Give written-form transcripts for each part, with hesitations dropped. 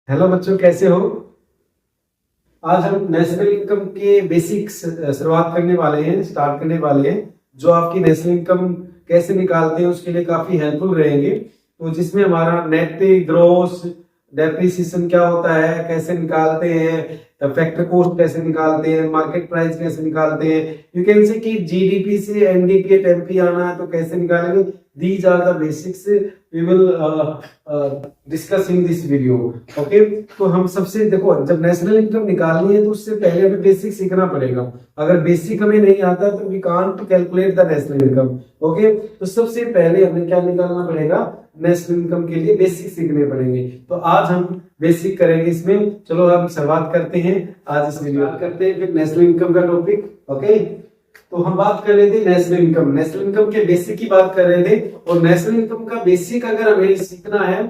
Hello बच्चों, कैसे हो। आज हम नेशनल इनकम के बेसिक्स शुरुआत करने वाले हैं, स्टार्ट करने वाले हैं, जो आपकी नेशनल इनकम कैसे निकालते हैं उसके लिए काफी हेल्पफुल रहेंगे। तो जिसमें हमारा नेट ग्रॉस डेप्रिसिएशन क्या होता है, कैसे निकालते हैं, फैक्टर कॉस्ट कैसे निकालते हैं, मार्केट प्राइस कैसे निकालते हैं, यू कैन से कि जीडीपी से एनडीपी एमपी आना है तो कैसे निकालेंगे। These are the basics we will discuss in this video. Okay, तो हम सबसे देखो, जब नेशनल इनकम निकालनी है तो उससे पहले हमें बेसिक सीखना पड़ेगा। अगर बेसिक हमें नहीं आता तो we can't calculate the national income. Okay, तो सबसे पहले हमें क्या निकालना पड़ेगा, नेशनल इनकम के लिए बेसिक सीखने पड़ेंगे। तो आज हम बेसिक करेंगे इसमें। चलो हम शुरुआत करते हैं, आज इस वीडियो करते हैं फिर नेशनल इनकम का टॉपिक। ओके, तो हम बात कर रहे थे नेशनल इनकम के बेसिक की बात कर रहे थे। और नेशनल इनकम का बेसिक अगर हमें सीखना है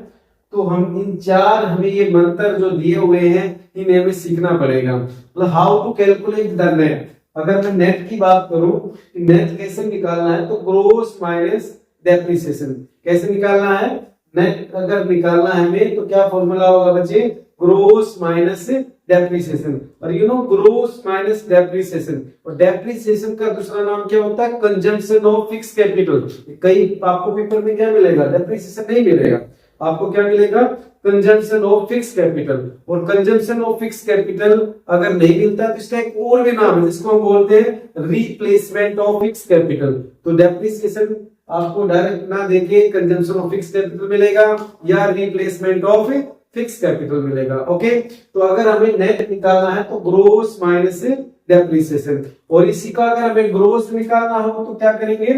तो हम इन चार हमें ये मंत्र जो दिए हुए हैं इन्हें हमें सीखना पड़ेगा। मतलब how to calculate the net. अगर मैं नेट की बात करूं, नेट कैसे निकालना है, तो ग्रोस माइनस डेप्रिसिएशन कैसे निकालना है। नेट अगर निकालना है हमें तो क्या फॉर्मूला होगा बच्चे, ग्रोस माइनस डेप्रिसिएशन। और you know gross minus depreciation, और डेप्रिसिएशन का दूसरा नाम क्या होता है, कंजम्पशन ऑफ फिक्स कैपिटल। कई आपको पेपर में क्या मिलेगा, डेप्रिसिएशन नहीं मिलेगा, आपको क्या मिलेगा, कंजम्पशन ऑफ फिक्स कैपिटल। और कंजम्पशन ऑफ फिक्स कैपिटल अगर नहीं मिलता तो इसका एक और भी नाम है जिसको हम बोलते हैं रिप्लेसमेंट ऑफ फिक्स कैपिटल। तो डेप्रिसिएशन आपको डायरेक्ट ना देके कंजम्पशन ऑफ फिक्स कैपिटल मिलेगा या रिप्लेसमेंट ऑफ फिक्स कैपिटल मिलेगा। ओके, तो अगर हमें नेट निकालना है तो ग्रोस माइनस डेप्रिसिएशन। और इसी का अगर हमें ग्रोस निकालना हो तो क्या करेंगे,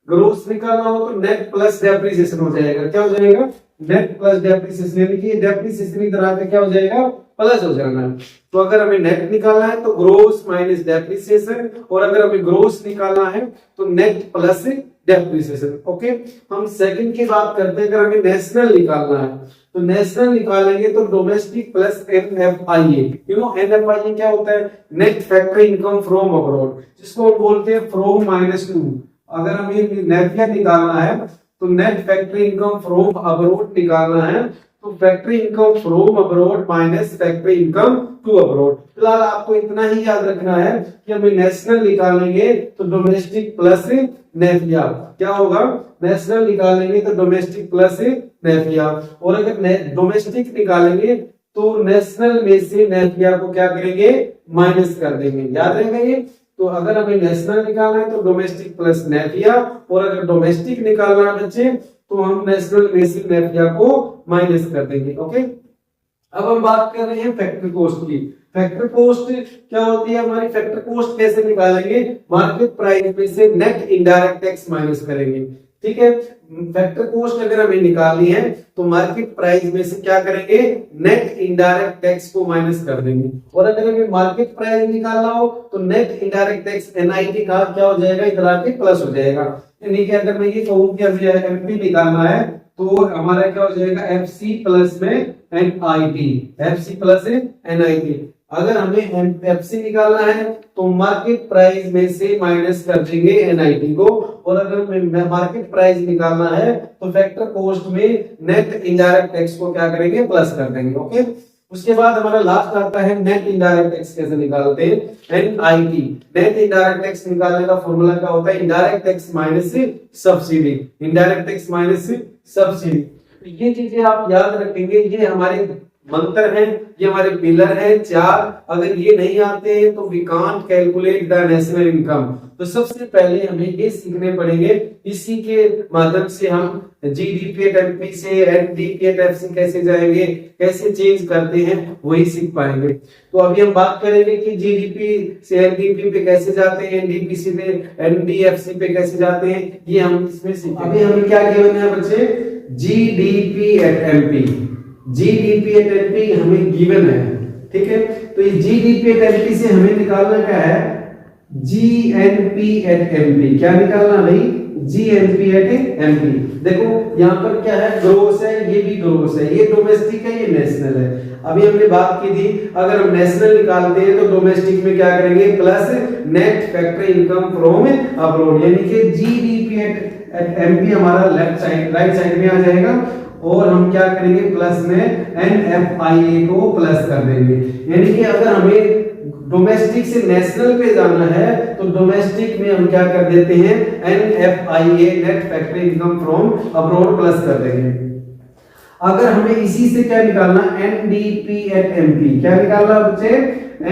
ग्रोस निकालना हो तो नेट प्लस डेप्रिसिएशन हो जाएगा। क्या हो जाएगा, नेट प्लस डेप्रिसिएशन, यानी कि डेप्रिसिएशन इधर आके क्या हो जाएगा, प्लस हो जाना है। तो अगर हमें नेट निकालना है तो ग्रोस माइनस डेप्रिसिएशन, और अगर हमें ग्रोस निकालना है तो नेट प्लस डेप्रिसिएशन। ओके, हम सेकंड की बात करते हैं। अगर हमें नेशनल निकालना है तो नेशनल निकालेंगे तो domestic plus NFIA. You know NFIA क्या होता है, net factor income from abroad, जिसको हम बोलते हैं फ्रॉम माइनस टू। अगर हमें नेट निकालना है तो net factor income from abroad निकालना है तो factory income from abroad minus factory income to abroad. फिलहाल आपको इतना ही याद रखना है कि हमें नेशनल निकालेंगे तो डोमेस्टिक प्लस नेफिया। क्या होगा, नेशनल निकालेंगे तो डोमेस्टिक प्लस नेफिया, और अगर डोमेस्टिक निकालेंगे तो नेशनल में से नेफिया को क्या करेंगे, माइनस कर देंगे। याद रहेगा ये। तो अगर हमें नेशनल निकालना है तो डोमेस्टिक प्लस नेफिया, और अगर डोमेस्टिक निकालना है बच्चे तो हम नेशनल में से नेफिया को माइनस कर देंगे। ओके, अब हम बात कर रहे हैं फैक्टर कॉस्ट की। फैक्टर कॉस्ट क्या होती है हमारी, फैक्टर कॉस्ट कैसे निकालेंगे, मार्केट प्राइस में से नेट इनडायरेक्ट टैक्स माइनस करेंगे। ठीक है, फैक्टर कॉस्ट अगर हमें निकालनी है तो मार्केट प्राइस में से क्या करेंगे, नेट इनडायरेक्ट टैक्स को माइनस कर देंगे। और अगर हमें मार्केट प्राइस निकालना हो तो नेट इनडायरेक्ट टैक्स एनआईटी का क्या हो जाएगा, इधर आके प्लस हो जाएगा। यानी कि अगर मैं ये कहूं कि अभी एमपी निकालना है तो हमारा क्या हो जाएगा, एफसी प्लस में एनआईटी, एफसी प्लस एनआईटी। अगर हमें एफसी निकालना है तो मार्केट प्राइस में से माइनस कर देंगे एनआईटी को, और अगर मार्केट प्राइस निकालना है तो फैक्टर कॉस्ट में नेट इनडायरेक्ट टैक्स को क्या करेंगे, प्लस कर देंगे। ओके, उसके बाद हमारा लास्ट आता है नेट इनडायरेक्ट टैक्स कैसे निकालते हैं, एनआईटी। नेट इनडायरेक्ट टैक्स निकालने का फॉर्मूला क्या होता है, indirect tax minus subsidy, indirect tax minus subsidy. ये चीजें आप याद रखेंगे, ये हमारे मंत्र हैं, ये हमारे पिलर हैं चार। अगर ये नहीं आते हैं तो we can't calculate the national income. तो सबसे पहले हमें ये सीखने पड़ेंगे, इसी के माध्यम से हम जीडीपी एमपी से एनडीपी एफसी कैसे जाएंगे, कैसे चेंज करते हैं, वही सीख पाएंगे। तो अभी हम बात करेंगे कि जीडीपी से एनडीपी पे कैसे जाते हैं, एनडीपी से एनडीएफसी पे कैसे जाते हैं, ये हम इसमें सीखेंगे। अभी हमें क्या गिवन है बच्चे, GDP at MP, GDP at MP हमें गिवन है। ठीक है, तो ये जीडीपी एट एमपी से हमें निकालना क्या है, जीएनपी एट एमपी। क्या निकालना भाई, जीएनपी एट एमपी। देखो यहाँ पर क्या है, ग्रोस है, ये भी ग्रोस है, ये डोमेस्टिक है, ये नेशनल है। अभी हमने बात की थी अगर हम नेशनल निकालते हैं तो डोमेस्टिक में क्या करेंगे, plus net factor income from abroad, यानी कि जीडीपी एट एमपी हमारा लेफ्ट साइड राइट साइड में आ जाएगा। और हम क्या करेंगे प्लस में NFIA को प्लस कर देंगे। यानी कि अगर हमें डोमेस्टिक से नेशनल पे जाना है तो डोमेस्टिक में हम क्या कर देते हैं NFIA net factory income from abroad plus कर देंगे। अगर हमें इसी से क्या निकालना NDP एट MP, क्या निकालना बच्चे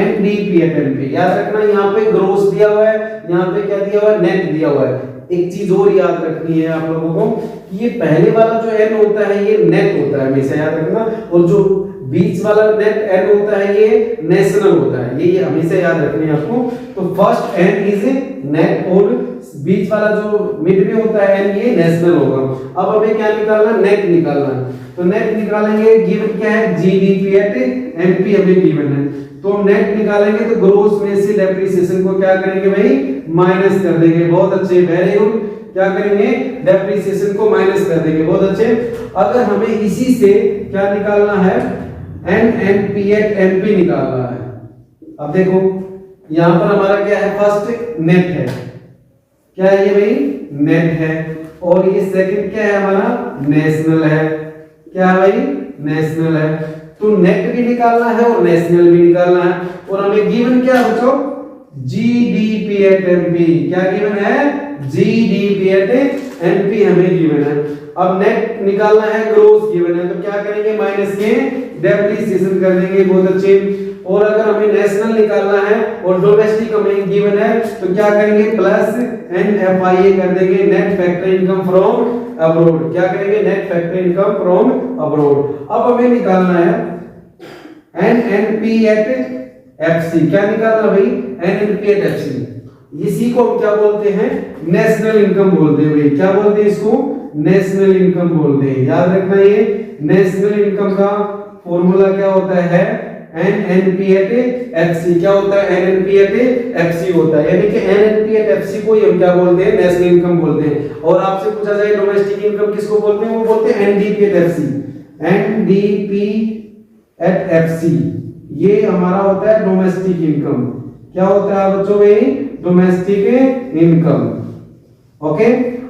NDP एट MP। याद रखना यहाँ पे ग्रोस दिया हुआ है, यहाँ पे क्या दिया हुआ है नेट दिया हुआ है। एक चीज और याद रखनी है आप लोगों को कि ये पहले वाला जो N होता है ये नेट होता है, हमेशा याद रखना, और जो बीच वाला नेट N होता है ये नेशनल होता है, ये हमेशा याद रखनी है आपको। तो फर्स्ट N इज नेट और बीच वाला जो मिड में होता है N ये नेशनल होगा। अब हमें क्या निकालना नेट निकालना है, तो नेट निकालेंगे, गिवन क्या है GDP एट MP हमें गिवन है, तो हम नेट निकालेंगे तो ग्रोस में से डेप्रिसिएशन को क्या करेंगे भाई माइनस कर देंगे। बहुत अच्छे, वेरी गुड, क्या करेंगे डेप्रिसिएशन को माइनस कर देंगे, बहुत अच्छे। अगर हमें इसी से क्या निकालना है NNP एट MP निकालना है। अब देखो यहां पर हमारा क्या है फर्स्ट नेट है, क्या है ये भाई नेट है, और ये सेकंड क्या है हमारा नेशनल है, क्या है भाई नेशनल है। तो नेट भी निकालना है और नेशनल भी निकालना है, और हमें गिवन क्या है बच्चों GDP एट MP, क्या गिवन है GDP एट MP हमें गिवन है। अब नेट निकालना है ग्रोस गिवन है, तो क्या करेंगे माइनस के डेप्रिसिएशन कर देंगे, बहुत अच्छे। और अगर हमें नेशनल निकालना है और डोमेस्टिक हमें गिवन है तो क्या करेंगे प्लस NFIA कर देंगे net factory income from abroad, क्या करेंगे net factory income from abroad. अब हमें निकालना है NNP एट FC, क्या निकालना भाई NNP एट FC। इसी को हम क्या बोलते हैं नेशनल इनकम बोलते हैं भाई, क्या बोलते हैं इसको नेशनल इनकम बोलते हैं। याद रखना ये नेशनल इनकम का फॉर्मूला क्या होता है NNP एट FC, क्या होता है NNP एट FC होता है, यानी कि NNP एट FC को हम क्या बोलते हैं नेशनल इनकम बोलते हैं। और आपसे पूछा जाए डोमेस्टिक इनकम किसको बोलते हैं, वो बोलते हैं NDP at FC, NDP at FC ये हमारा होता है डोमेस्टिक इनकम। क्या होता है बच्चों भाई डोमेस्टिक इनकम, ओके।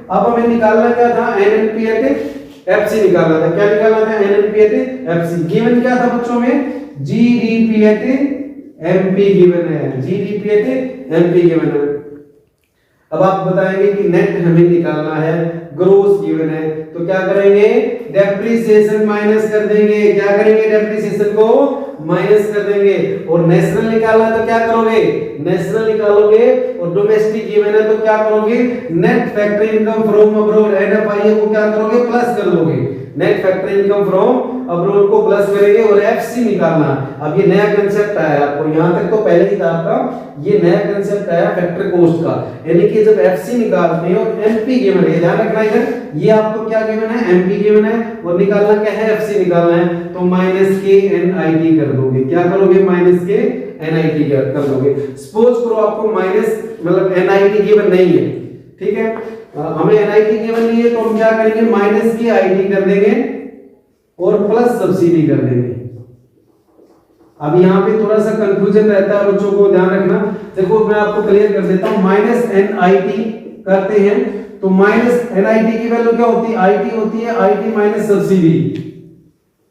अब हमें निकालना क्या था NNP एट FC निकालना था, क्या निकालना था NNP एट FC। गिवन क्या था बच्चों में GDP एट MP गिवन है, GDP एट MP गिवन है। अब आप बताएंगे कि नेट हमें निकालना है, ग्रोस गिवन है, तो क्या करेंगे डेप्रिसिएशन माइनस कर देंगे, क्या करेंगे डेप्रिसिएशन को माइनस कर देंगे। और नेशनल निकालना है तो क्या करोगे नेशनल निकालोगे, और डोमेस्टिक गिवन है तो क्या करोगे net factory income from abroad NFIA को क्या करोगे प्लस कर दोगे, net factory income from abroad को प्लस करेंगे, और FC निकालना। अब ये नया कांसेप्ट आया आपको, यहां तक तो पहले ही था आपका, ये नया कांसेप्ट आया फैक्टर कॉस्ट का, यानी कि जब FC निकालते हैं और MP गिवन है, ध्यान रखना इधर ये आपको क्या गिवन है MP गिवन है, और निकालना क्या है FC निकालना है, तो माइनस के NIT कर दोगे, क्या करोगे माइनस के NIT कर दोगे। सपोज करो आपको माइनस मतलब NIT गिवन नहीं है, ठीक है, हमें NIT गिवन नहीं है, तो हम क्या करेंगे माइनस की IT कर देंगे और प्लस सब्सिडी कर देंगे। अब यहाँ पे थोड़ा सा कंफ्यूजन रहता है बच्चों को, ध्यान रखना। देखो मैं आपको क्लियर कर देता हूँ, माइनस NIT करते हैं तो माइनस NIT की वैल्यू क्या होती है IT होती है IT minus subsidy,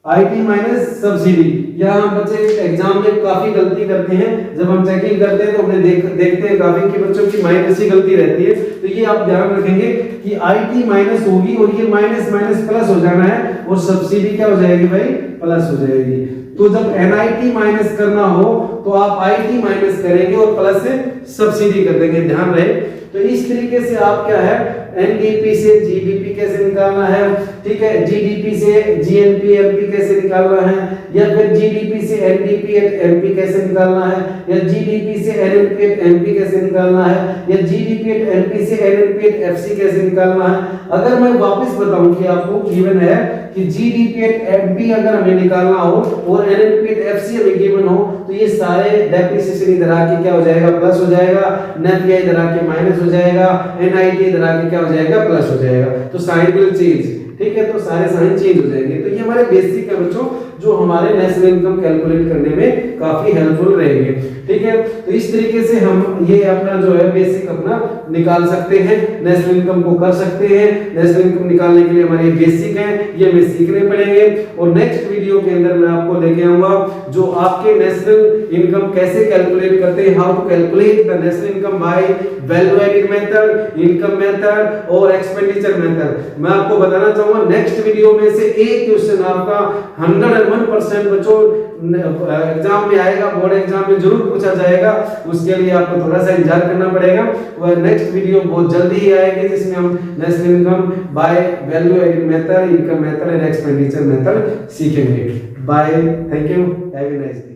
IT minus subsidy. यहाँ बच्चे एग्जाम में काफी गलती करते हैं, जब हम चेकिंग करते हैं तो हमने देखते हैं काफी कि बच्चों की माइनस ही गलती रहती है, तो ये आप ध्यान रखेंगे कि IT माइनस होगी और ये माइनस माइनस प्लस हो जाना है, और सब्सिडी क्या हो जाएगी भाई प्लस हो जाएगी। तो जब NIT माइनस करना हो तो आप IT माइनस करेंगे और प्लस से सब्सिडी कर देंगे, ध्यान रहे। तो इस तरीके से आप क्या है NDP से GDP कैसे निकालना है, ठीक है, GDP से GNP MP कैसे निकालना है, या फिर GDP से NDP एट MP कैसे निकालना है, या GDP से NNP एट MP कैसे निकालना है, या GDP एट NP से NNP एट FC कैसे निकालना है। अगर मैं वापस बताऊं कि आपको गिवन है कि GDP एट MP अगर हमें निकालना हो और NNP एट FC हमें गिवन हो, तो ये सारे डेप्रिसिएशन इधर आके क्या हो जाएगा प्लस हो जाएगा, NFI इधर आके माइनस हो जाएगा, NIT इधर आके क्या हो जाएगा प्लस हो जाएगा, तो साइन विल चेंज, ठीक है, तो सारे साइन चेंज हो जाएंगे। तो ये हमारे बेसिक है बच्चों, जो हमारे नेशनल इनकम कैलकुलेट करने में काफी हेल्पफुल रहेंगे। ठीक है, तो इस तरीके से हम ये अपना जो है बेसिक अपना निकाल सकते हैं, नेशनल इनकम को कर सकते हैं। नेशनल इनकम निकालने के लिए हमारे बेसिक है, ये हमें सीखने पड़ेंगे। और नेक्स्ट वीडियो के अंदर मैं आपको लेके आऊंगा जो आपके नेशनल इनकम कैसे कैलकुलेट करते हैं, how to calculate the national income by value added method, income method और एक्सपेंडिचर मेथड। मैं आपको बताना चाहूंगा नेक्स्ट वीडियो में से एक क्वेश्चन आपका 101% बच्चों एग्जाम में आएगा, बोर्ड एग्जाम में जरूर पूछा जाएगा। उसके लिए आपको थोड़ा सा इंतजार करना पड़ेगा। और नेक्स्ट वीडियो बहुत जल्दी ही आएगी जिसमें हम national income by value added method, income method and expenditure method सीखेंगे। Bye, thank you, have a nice day.